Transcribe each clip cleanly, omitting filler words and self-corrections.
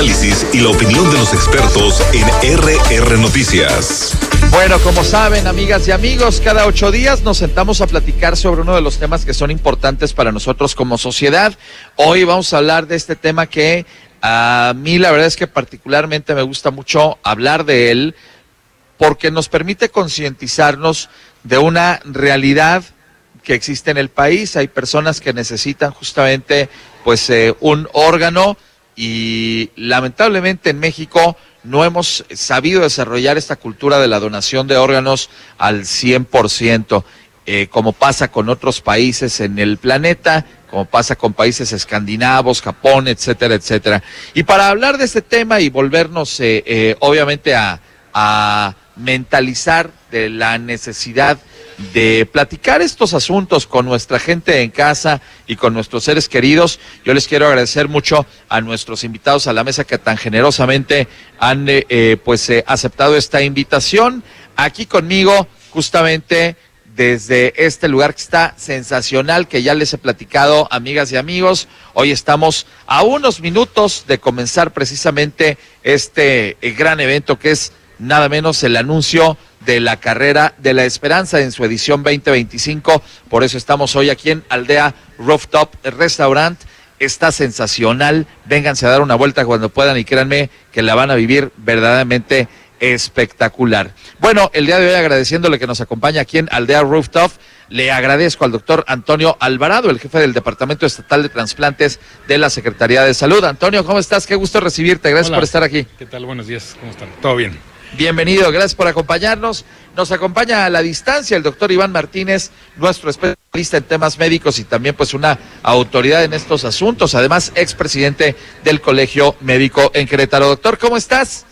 análisis y la opinión de los expertos en RR Noticias. Bueno, como saben, amigas y amigos, cada 8 días nos sentamos a platicar sobre uno de los temas que son importantes para nosotros como sociedad. Hoy vamos a hablar de este tema que a mí la verdad es que particularmente me gusta mucho hablar de él, porque nos permite concientizarnos de una realidad que existe en el país. Hay personas que necesitan justamente un órgano y lamentablemente en México no hemos sabido desarrollar esta cultura de la donación de órganos al 100%, como pasa con otros países en el planeta, como pasa con países escandinavos, Japón, etcétera, etcétera. Y para hablar de este tema y volvernos obviamente a mentalizar de la necesidad de platicar estos asuntos con nuestra gente en casa y con nuestros seres queridos, yo les quiero agradecer mucho a nuestros invitados a la mesa que tan generosamente han aceptado esta invitación. Aquí conmigo, justamente desde este lugar que está sensacional, que ya les he platicado, amigas y amigos, hoy estamos a unos minutos de comenzar precisamente este gran evento que es nada menos el anuncio de la Carrera de la Esperanza en su edición 2025. Por eso estamos hoy aquí en Aldea Rooftop Restaurant. Está sensacional. Vénganse a dar una vuelta cuando puedan y créanme que la van a vivir verdaderamente espectacular. Bueno, el día de hoy agradeciéndole que nos acompaña aquí en Aldea Rooftop, le agradezco al doctor Antonio Alvarado, el jefe del Departamento Estatal de Transplantes de la Secretaría de Salud. Antonio, ¿cómo estás? Qué gusto recibirte. Gracias por estar aquí. ¿Qué tal? Buenos días. ¿Cómo están? ¿Todo bien? Bienvenido, gracias por acompañarnos. Nos acompaña a la distancia el doctor Iván Martínez, nuestro especialista en temas médicos y también una autoridad en estos asuntos, además expresidente del Colegio Médico en Querétaro. Doctor, ¿cómo estás?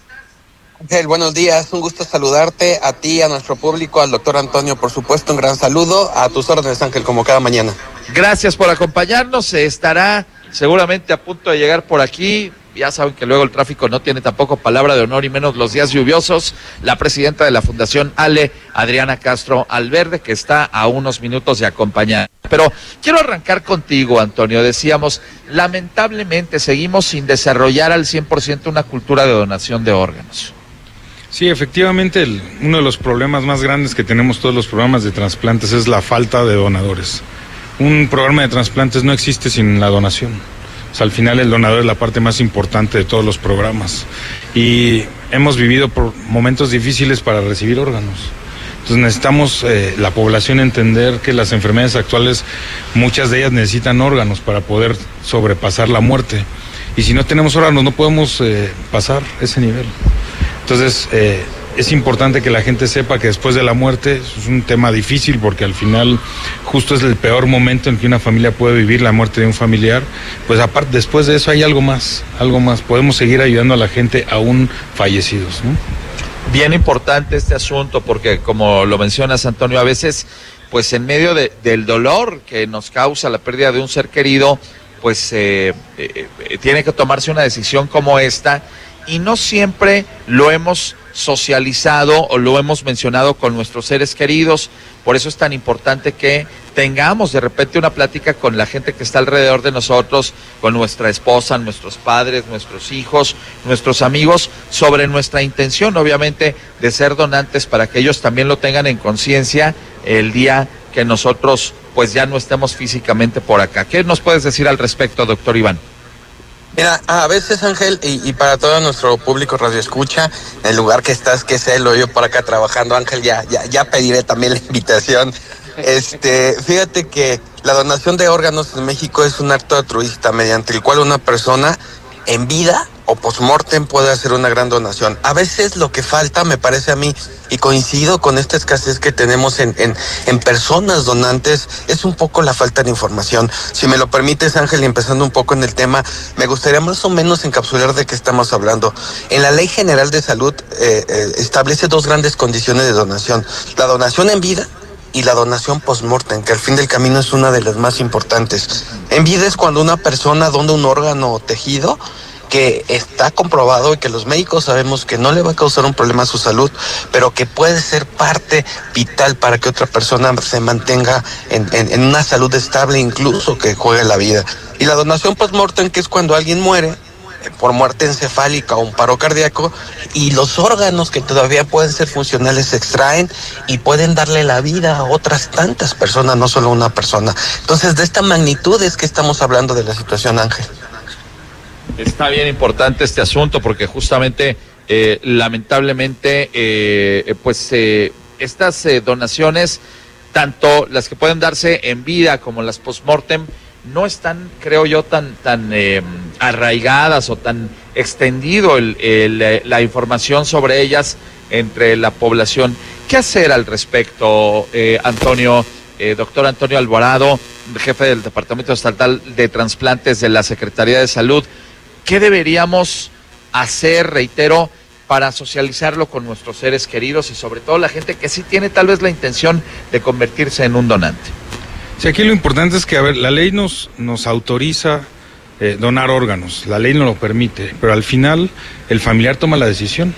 Ángel, buenos días, un gusto saludarte, a ti, a nuestro público, al doctor Antonio, por supuesto, un gran saludo, a tus órdenes, Ángel, como cada mañana. Gracias por acompañarnos, estará seguramente a punto de llegar por aquí. Ya saben que luego el tráfico no tiene tampoco palabra de honor y menos los días lluviosos. La presidenta de la Fundación ALE, Adriana Castro Alverde, que está a unos minutos de acompañar. Pero quiero arrancar contigo, Antonio. Decíamos, lamentablemente seguimos sin desarrollar al 100% una cultura de donación de órganos. Sí, efectivamente, uno de los problemas más grandes que tenemos todos los programas de trasplantes es la falta de donadores. Un programa de trasplantes no existe sin la donación. O sea, al final el donador es la parte más importante de todos los programas y hemos vivido por momentos difíciles para recibir órganos. Entonces necesitamos la población entender que las enfermedades actuales, muchas de ellas necesitan órganos para poder sobrepasar la muerte. Y si no tenemos órganos no podemos pasar ese nivel. Entonces es importante que la gente sepa que después de la muerte es un tema difícil porque al final justo es el peor momento en que una familia puede vivir la muerte de un familiar. Pues aparte, después de eso hay algo más, podemos seguir ayudando a la gente aún fallecidos, ¿no? Bien importante este asunto porque como lo mencionas, Antonio, a veces en medio del dolor que nos causa la pérdida de un ser querido, tiene que tomarse una decisión como esta y no siempre lo hemos socializado o lo hemos mencionado con nuestros seres queridos. Por eso es tan importante que tengamos de repente una plática con la gente que está alrededor de nosotros, con nuestra esposa, nuestros padres, nuestros hijos, nuestros amigos, sobre nuestra intención, obviamente, de ser donantes para que ellos también lo tengan en conciencia el día que nosotros ya no estemos físicamente por acá. ¿Qué nos puedes decir al respecto, doctor Iván? Mira, a veces, Ángel, y para todo nuestro público radioescucha, en el lugar que estás, que sé, lo yo por acá trabajando, Ángel, ya pediré también la invitación. Fíjate que la donación de órganos en México es un acto altruista mediante el cual una persona en vida o post-mortem puede hacer una gran donación. A veces lo que falta, me parece a mí, y coincido con esta escasez que tenemos en personas donantes, es un poco la falta de información. Si me lo permites, Ángel, y empezando un poco en el tema, me gustaría más o menos encapsular de qué estamos hablando. En la Ley General de Salud establece dos grandes condiciones de donación: la donación en vida y la donación post-mortem, que al fin del camino es una de las más importantes. En vida es cuando una persona dona un órgano o tejido que está comprobado y que los médicos sabemos que no le va a causar un problema a su salud, pero que puede ser parte vital para que otra persona se mantenga en una salud estable, incluso que juegue la vida. Y la donación post-mortem, que es cuando alguien muere por muerte encefálica o un paro cardíaco, y los órganos que todavía pueden ser funcionales se extraen y pueden darle la vida a otras tantas personas, no solo una persona. Entonces, de esta magnitud es que estamos hablando de la situación, Ángel. Está bien importante este asunto porque justamente, lamentablemente, estas donaciones, tanto las que pueden darse en vida como las post-mortem, no están, creo yo, tan arraigadas o tan extendido la información sobre ellas entre la población. ¿Qué hacer al respecto, Antonio, doctor Antonio Alvarado, jefe del Departamento Estatal de Transplantes de la Secretaría de Salud? ¿Qué deberíamos hacer, reitero, para socializarlo con nuestros seres queridos y sobre todo la gente que sí tiene tal vez la intención de convertirse en un donante? Sí, aquí lo importante es que, la ley nos autoriza donar órganos, la ley no lo permite, pero al final el familiar toma la decisión.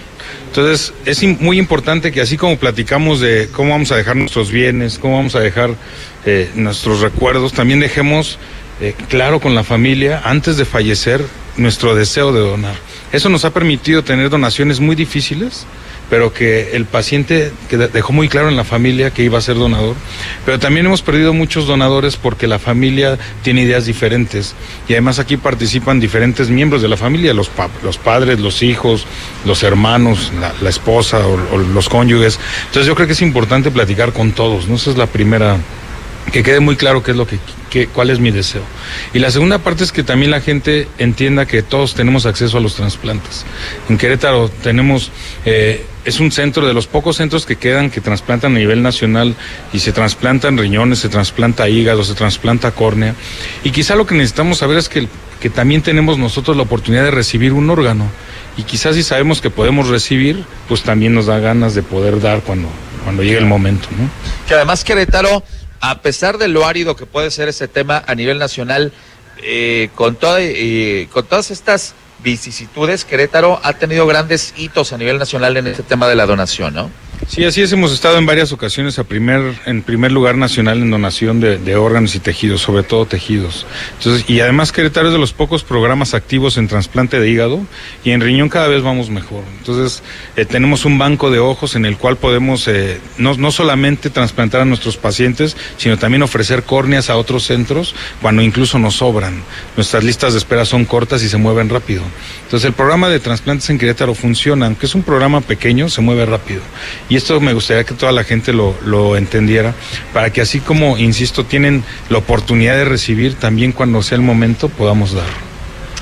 Entonces es muy importante que, así como platicamos de cómo vamos a dejar nuestros bienes, cómo vamos a dejar nuestros recuerdos, también dejemos claro con la familia, antes de fallecer, nuestro deseo de donar. Eso nos ha permitido tener donaciones muy difíciles, pero que el paciente que dejó muy claro en la familia que iba a ser donador. Pero también hemos perdido muchos donadores porque la familia tiene ideas diferentes, y además aquí participan diferentes miembros de la familia, los padres, los hijos, los hermanos, la esposa o los cónyuges. Entonces yo creo que es importante platicar con todos, ¿no? Esa es la primera, que quede muy claro qué es lo cuál es mi deseo. Y la segunda parte es que también la gente entienda que todos tenemos acceso a los trasplantes. En Querétaro tenemos, es un centro de los pocos centros que quedan que trasplantan a nivel nacional, y se trasplantan riñones, se trasplanta hígado, se trasplanta córnea. Y quizá lo que necesitamos saber es que también tenemos nosotros la oportunidad de recibir un órgano. Y quizás si sabemos que podemos recibir, pues también nos da ganas de poder dar cuando llegue el momento, ¿no? Que además Querétaro, a pesar de lo árido que puede ser ese tema a nivel nacional, con todas estas vicisitudes, Querétaro ha tenido grandes hitos a nivel nacional en este tema de la donación, ¿no? Sí, así es, hemos estado en varias ocasiones en primer lugar nacional en donación de órganos y tejidos, sobre todo tejidos. Entonces, y además Querétaro es de los pocos programas activos en trasplante de hígado, y en riñón cada vez vamos mejor. Entonces, tenemos un banco de ojos en el cual podemos no solamente trasplantar a nuestros pacientes, sino también ofrecer córneas a otros centros cuando incluso nos sobran. Nuestras listas de espera son cortas y se mueven rápido. Entonces, el programa de trasplantes en Querétaro funciona, aunque es un programa pequeño, se mueve rápido. Y esto me gustaría que toda la gente lo entendiera, para que, así como, insisto, tienen la oportunidad de recibir, también cuando sea el momento podamos dar.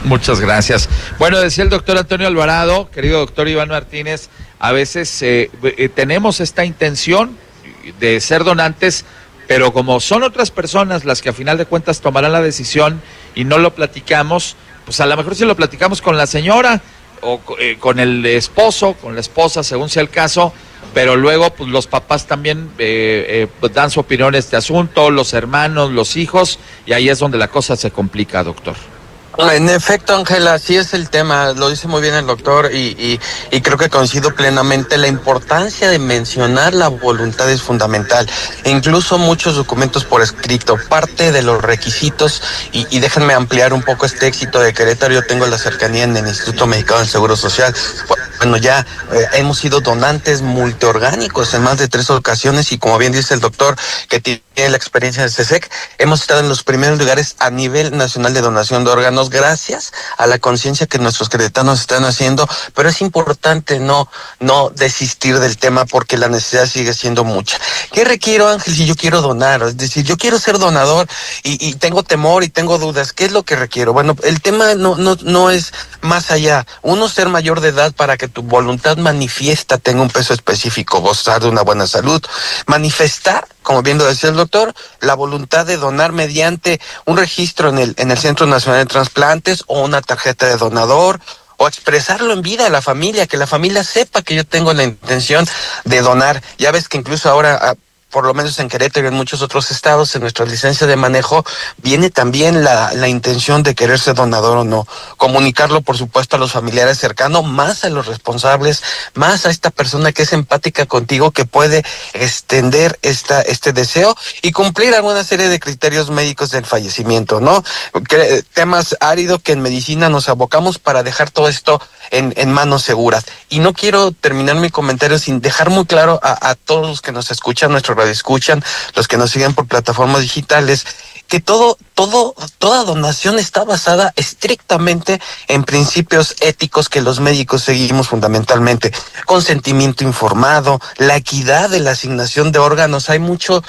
Muchas gracias. Bueno, decía el doctor Antonio Alvarado, querido doctor Iván Martínez, a veces tenemos esta intención de ser donantes, pero como son otras personas las que a final de cuentas tomarán la decisión y no lo platicamos, pues a lo mejor si lo platicamos con la señora o con el esposo, con la esposa, según sea el caso, pero luego pues los papás también pues, dan su opinión en este asunto, los hermanos, los hijos, y ahí es donde la cosa se complica, doctor. En efecto, Ángela, así es el tema, lo dice muy bien el doctor, y creo que coincido plenamente. La importancia de mencionar la voluntad es fundamental. Incluso muchos documentos por escrito, parte de los requisitos, y déjenme ampliar un poco este éxito de Querétaro. Yo tengo la cercanía en el Instituto Mexicano del Seguro Social. Bueno, ya hemos sido donantes multiorgánicos en más de 3 ocasiones, y como bien dice el doctor, que tiene la experiencia del CSEC, hemos estado en los primeros lugares a nivel nacional de donación de órganos, gracias a la conciencia que nuestros queretanos están haciendo. Pero es importante no desistir del tema, porque la necesidad sigue siendo mucha. ¿Qué requiero, Ángel, si yo quiero donar? Es decir, yo quiero ser donador y tengo temor y tengo dudas. ¿Qué es lo que requiero? Bueno, el tema no es más allá. Uno, ser mayor de edad para que tu voluntad manifiesta tenga un peso específico, gozar de una buena salud, manifestar, como bien lo decía el doctor, la voluntad de donar mediante un registro en el Centro Nacional de Transplantes o una tarjeta de donador, o expresarlo en vida a la familia, que la familia sepa que yo tengo la intención de donar. Ya ves que incluso ahora por lo menos en Querétaro y en muchos otros estados, en nuestra licencia de manejo, viene también la intención de querer ser donador o no. Comunicarlo, por supuesto, a los familiares cercanos, más a los responsables, más a esta persona que es empática contigo, que puede extender este deseo y cumplir alguna serie de criterios médicos del fallecimiento, ¿no? Temas áridos que en medicina nos abocamos para dejar todo esto en manos seguras. Y no quiero terminar mi comentario sin dejar muy claro a todos los que nos escuchan, nuestros radioescuchan, los que nos siguen por plataformas digitales, que toda donación está basada estrictamente en principios éticos que los médicos seguimos fundamentalmente. Consentimiento informado, la equidad de la asignación de órganos. Hay mucho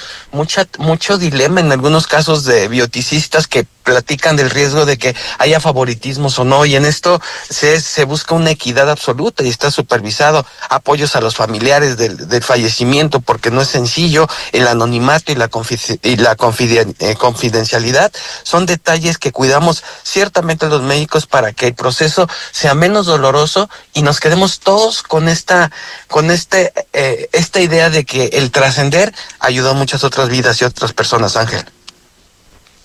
dilema en algunos casos de bioticistas que platican del riesgo de que haya favoritismos o no, y en esto se busca una equidad absoluta y está supervisado. Apoyos a los familiares del fallecimiento, porque no es sencillo. El anonimato y la confidencialidad son detalles que cuidamos ciertamente los médicos para que el proceso sea menos doloroso y nos quedemos todos con esta idea de que el trascender ayuda a muchas otras vidas y otras personas, Ángel.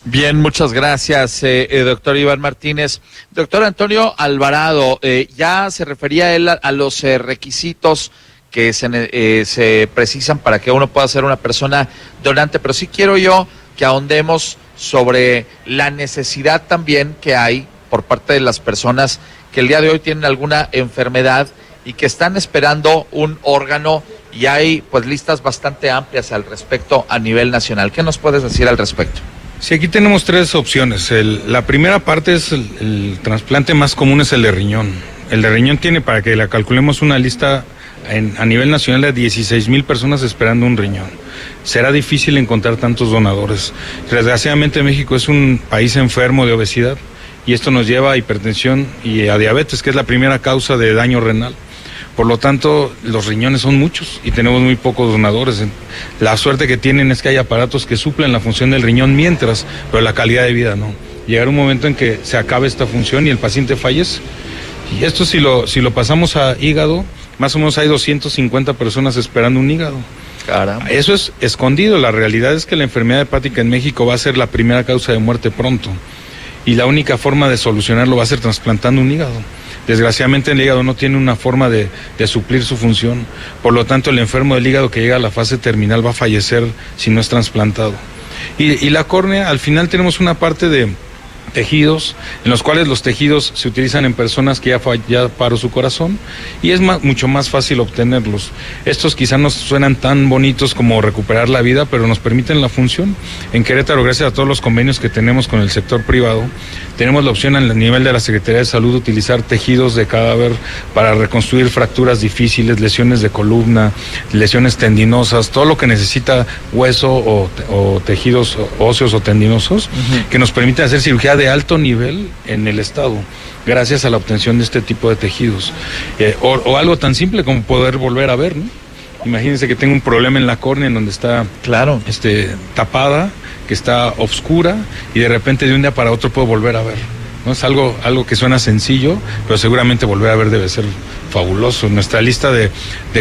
Bien, muchas gracias, doctor Iván Martínez. Doctor Antonio Alvarado, ya se refería él a los requisitos que se precisan para que uno pueda ser una persona donante, pero sí quiero yo que ahondemos sobre la necesidad también que hay por parte de las personas que el día de hoy tienen alguna enfermedad y que están esperando un órgano, y hay pues listas bastante amplias al respecto a nivel nacional. ¿Qué nos puedes decir al respecto? Sí, aquí tenemos tres opciones. La primera parte es el trasplante más común, es el de riñón. El de riñón tiene, para que la calculemos, una lista a nivel nacional de 16,000 personas esperando un riñón. Será difícil encontrar tantos donadores. Desgraciadamente México es un país enfermo de obesidad y esto nos lleva a hipertensión y a diabetes, que es la primera causa de daño renal. Por lo tanto, los riñones son muchos y tenemos muy pocos donadores. La suerte que tienen es que hay aparatos que suplen la función del riñón pero la calidad de vida no. Llegará un momento en que se acabe esta función y el paciente fallece. Y esto si lo pasamos a hígado, más o menos hay 250 personas esperando un hígado. Caramba. Eso es escondido. La realidad es que la enfermedad hepática en México va a ser la primera causa de muerte pronto. Y la única forma de solucionarlo va a ser trasplantando un hígado. Desgraciadamente el hígado no tiene una forma de suplir su función. Por lo tanto, el enfermo del hígado que llega a la fase terminal va a fallecer si no es trasplantado. Y la córnea, al final tenemos una parte de tejidos, en los cuales los tejidos se utilizan en personas que ya paró su corazón y es mucho más fácil obtenerlos. Estos quizás no suenan tan bonitos como recuperar la vida, pero nos permiten la función. En Querétaro, gracias a todos los convenios que tenemos con el sector privado, tenemos la opción a nivel de la Secretaría de Salud de utilizar tejidos de cadáver para reconstruir fracturas difíciles, lesiones de columna, lesiones tendinosas, todo lo que necesita hueso o tejidos óseos o tendinosos, que nos permiten hacer cirugía de alto nivel en el estado, gracias a la obtención de este tipo de tejidos. O algo tan simple como poder volver a ver, ¿no? Imagínense que tengo un problema en la córnea en donde está tapada, que está oscura, y de repente de un día para otro puedo volver a ver. ¿No? Es algo que suena sencillo, pero seguramente volver a ver debe ser fabuloso. Nuestra lista de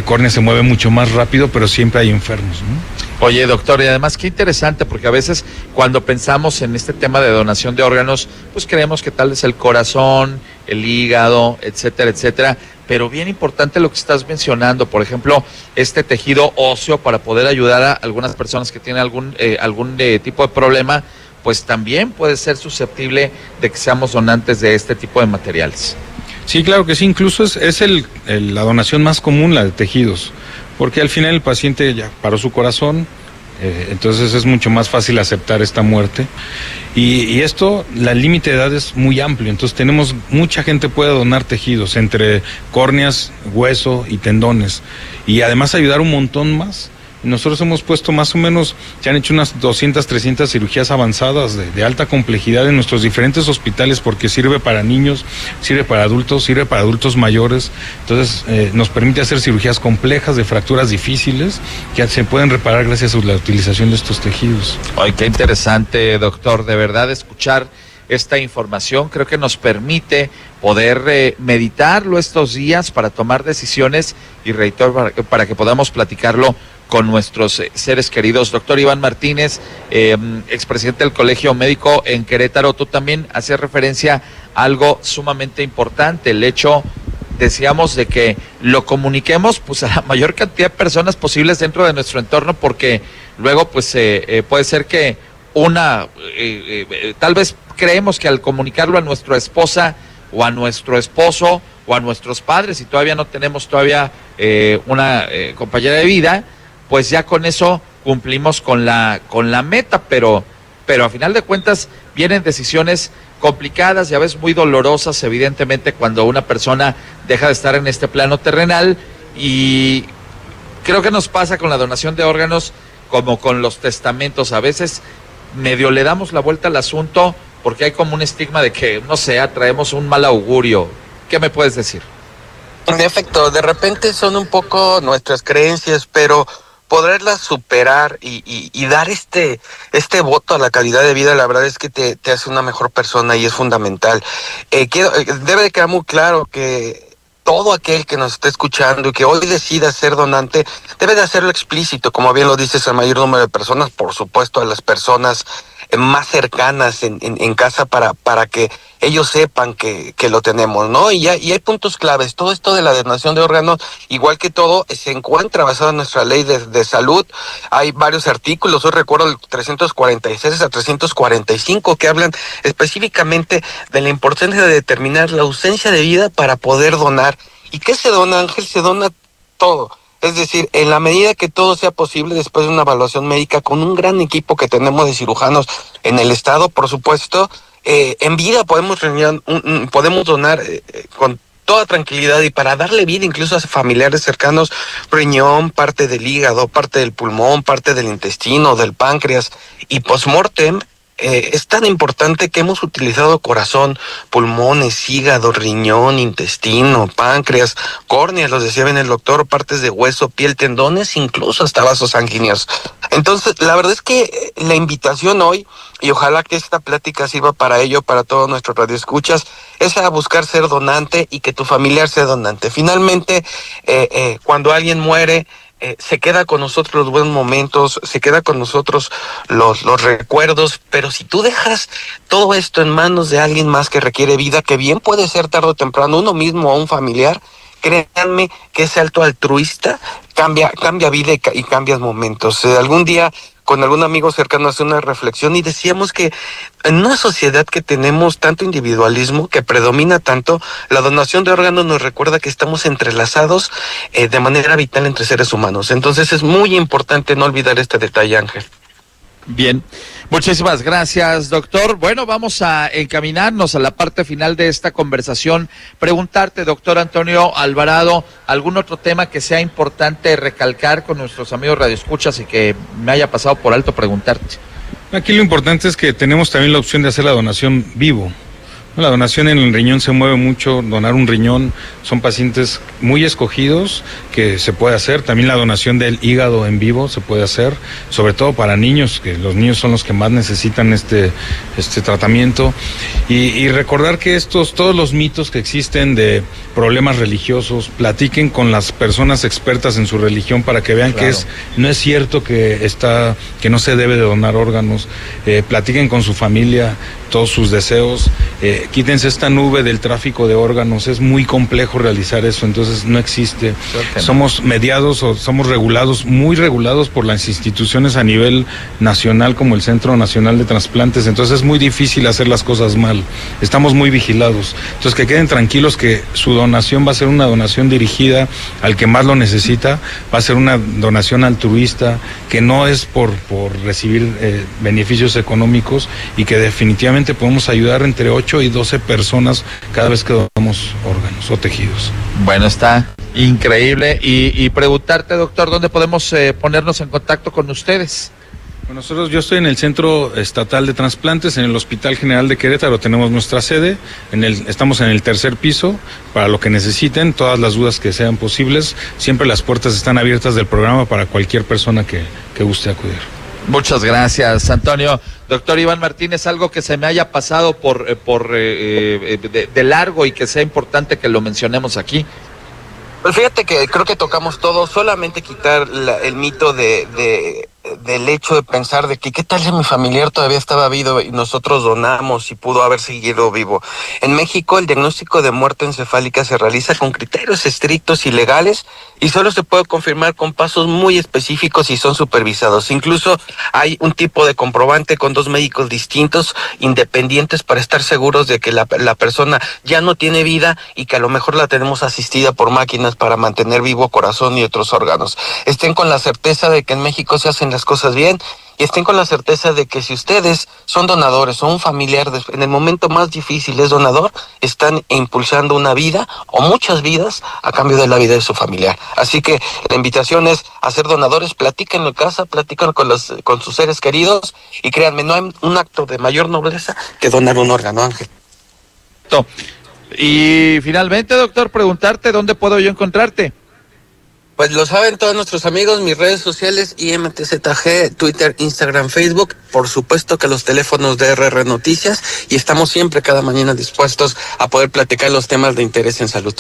córnea se mueve mucho más rápido, pero siempre hay enfermos, ¿no? Oye, doctor, y además qué interesante, porque a veces cuando pensamos en este tema de donación de órganos, pues creemos que tal vez el corazón, el hígado, etcétera, etcétera, pero bien importante lo que estás mencionando, por ejemplo, este tejido óseo para poder ayudar a algunas personas que tienen algún tipo de problema, pues también puede ser susceptible de que seamos donantes de este tipo de materiales. Sí, claro que sí, incluso es la donación más común, la de tejidos, porque al final el paciente ya paró su corazón, entonces es mucho más fácil aceptar esta muerte. Y esto, el límite de edad es muy amplio, entonces mucha gente puede donar tejidos entre córneas, hueso y tendones, y además ayudar un montón más. Nosotros hemos puesto más o menos, se han hecho unas 200, 300 cirugías avanzadas de alta complejidad en nuestros diferentes hospitales, porque sirve para niños, sirve para adultos mayores. Entonces nos permite hacer cirugías complejas de fracturas difíciles que se pueden reparar gracias a la utilización de estos tejidos. Ay, qué interesante, doctor, de verdad escuchar esta información. Creo que nos permite poder meditarlo estos días para tomar decisiones y reitero, para que podamos platicarlo con nuestros seres queridos. Doctor Iván Martínez, expresidente del Colegio Médico en Querétaro, tú también hacías referencia a algo sumamente importante, el hecho, decíamos, de que lo comuniquemos pues a la mayor cantidad de personas posibles dentro de nuestro entorno, porque luego pues puede ser que tal vez creemos que al comunicarlo a nuestra esposa o a nuestro esposo o a nuestros padres, si todavía no tenemos una compañera de vida, pues ya con eso cumplimos con la meta, pero a final de cuentas vienen decisiones complicadas y a veces muy dolorosas, evidentemente, cuando una persona deja de estar en este plano terrenal, y creo que nos pasa con la donación de órganos como con los testamentos. A veces medio le damos la vuelta al asunto porque hay como un estigma de que, no sé, traemos un mal augurio. ¿Qué me puedes decir? En efecto, de repente son un poco nuestras creencias, pero poderlas superar y dar este voto a la calidad de vida, la verdad es que te hace una mejor persona y es fundamental. Debe de quedar muy claro que todo aquel que nos esté escuchando y que hoy decida ser donante, debe de hacerlo explícito, como bien lo dices, al mayor número de personas, por supuesto a las personas más cercanas en casa para que ellos sepan que lo tenemos, ¿no? Y hay puntos claves. Todo esto de la donación de órganos, igual que todo, se encuentra basado en nuestra ley de salud. Hay varios artículos, yo recuerdo el 346 a 345, que hablan específicamente de la importancia de determinar la ausencia de vida para poder donar. ¿Y qué se dona, Ángel? Se dona todo. Es decir, en la medida que todo sea posible, después de una evaluación médica con un gran equipo que tenemos de cirujanos en el estado, por supuesto, en vida podemos donar con toda tranquilidad, y para darle vida incluso a familiares cercanos, riñón, parte del hígado, parte del pulmón, parte del intestino, del páncreas, y post-mortem. Es tan importante que hemos utilizado corazón, pulmones, hígado, riñón, intestino, páncreas, córneas, los decía bien el doctor, partes de hueso, piel, tendones, incluso hasta vasos sanguíneos. Entonces, la verdad es que la invitación hoy, y ojalá que esta plática sirva para ello, para todos nuestros radioescuchas, es a buscar ser donante y que tu familiar sea donante. Finalmente, cuando alguien muere, se queda con nosotros los buenos momentos, se queda con nosotros los recuerdos, pero si tú dejas todo esto en manos de alguien más que requiere vida, que bien puede ser tarde o temprano uno mismo o un familiar, créanme que ese acto altruista cambia vida y cambias momentos. Algún día con algún amigo cercano hace una reflexión y decíamos que en una sociedad que tenemos tanto individualismo, que predomina tanto, la donación de órganos nos recuerda que estamos entrelazados de manera vital entre seres humanos. Entonces es muy importante no olvidar este detalle, Ángel. Bien, muchísimas gracias, doctor. Bueno, vamos a encaminarnos a la parte final de esta conversación. Preguntarte, doctor Antonio Alvarado, algún otro tema que sea importante recalcar con nuestros amigos radioescuchas y que me haya pasado por alto preguntarte. Aquí lo importante es que tenemos también la opción de hacer la donación vivo. La donación en el riñón se mueve mucho, donar un riñón, son pacientes muy escogidos que se puede hacer. También la donación del hígado en vivo se puede hacer, sobre todo para niños, que los niños son los que más necesitan este tratamiento. Y recordar que todos los mitos que existen de problemas religiosos, platiquen con las personas expertas en su religión para que vean que no es cierto que no se debe de donar órganos. Platiquen con su familia todos sus deseos, quítense esta nube del tráfico de órganos, es muy complejo realizar eso, entonces no existe. Somos mediados o somos regulados, muy regulados por las instituciones a nivel nacional como el Centro Nacional de Trasplantes, entonces es muy difícil hacer las cosas mal, estamos muy vigilados. Entonces que queden tranquilos que su donación va a ser una donación dirigida al que más lo necesita, va a ser una donación altruista, que no es por recibir beneficios económicos, y que definitivamente podemos ayudar entre 8 y 12 personas cada vez que donamos órganos o tejidos. Bueno, está increíble. Y preguntarte, doctor, ¿dónde podemos ponernos en contacto con ustedes? Bueno, yo estoy en el Centro Estatal de Trasplantes, en el Hospital General de Querétaro, tenemos nuestra sede, estamos en el 3er piso, para lo que necesiten, todas las dudas que sean posibles, siempre las puertas están abiertas del programa para cualquier persona que guste acudir. Muchas gracias, Antonio. Doctor Iván Martínez, algo que se me haya pasado de largo y que sea importante que lo mencionemos aquí. Pues fíjate que creo que tocamos todo, solamente quitar el mito del hecho de pensar de que qué tal si mi familiar todavía estaba vivo y nosotros donamos y pudo haber seguido vivo. En México el diagnóstico de muerte encefálica se realiza con criterios estrictos y legales y solo se puede confirmar con pasos muy específicos y son supervisados. Incluso hay un tipo de comprobante con 2 médicos distintos, independientes, para estar seguros de que la persona ya no tiene vida y que a lo mejor la tenemos asistida por máquinas para mantener vivo corazón y otros órganos. Estén con la certeza de que en México se hacen las cosas bien y estén con la certeza de que si ustedes son donadores o un familiar en el momento más difícil es donador, están impulsando una vida o muchas vidas a cambio de la vida de su familiar. Así que la invitación es a ser donadores, platíquenlo en casa, platíquenlo con sus seres queridos y créanme, no hay un acto de mayor nobleza que donar un órgano, Ángel. Y finalmente, doctor, preguntarte dónde puedo yo encontrarte. Pues lo saben todos nuestros amigos, mis redes sociales, IMTZG, Twitter, Instagram, Facebook, por supuesto que los teléfonos de RR Noticias, y estamos siempre cada mañana dispuestos a poder platicar los temas de interés en salud.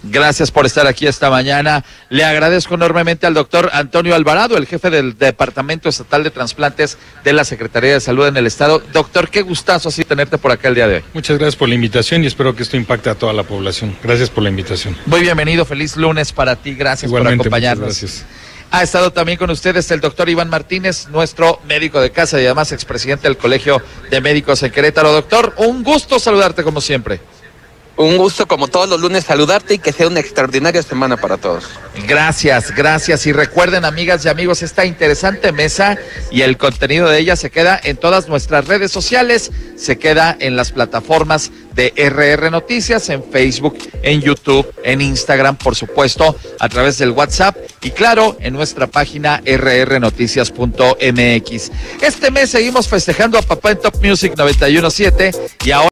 Gracias por estar aquí esta mañana. Le agradezco enormemente al doctor Antonio Alvarado, el jefe del Departamento Estatal de Transplantes de la Secretaría de Salud en el Estado. Doctor, qué gustazo así tenerte por acá el día de hoy. Muchas gracias por la invitación y espero que esto impacte a toda la población. Gracias por la invitación. Muy bienvenido, feliz lunes para ti. Gracias Igualmente, por acompañarnos. Gracias. Ha estado también con ustedes el doctor Iván Martínez, nuestro médico de casa y además expresidente del Colegio de Médicos en Querétaro. Doctor, un gusto saludarte como siempre. Un gusto como todos los lunes saludarte y que sea una extraordinaria semana para todos. Gracias, gracias. Y recuerden, amigas y amigos, esta interesante mesa y el contenido de ella se queda en todas nuestras redes sociales, se queda en las plataformas de RR Noticias, en Facebook, en YouTube, en Instagram, por supuesto, a través del WhatsApp y claro, en nuestra página rrnoticias.mx. Este mes seguimos festejando a papá en Top Music 91.7 y ahora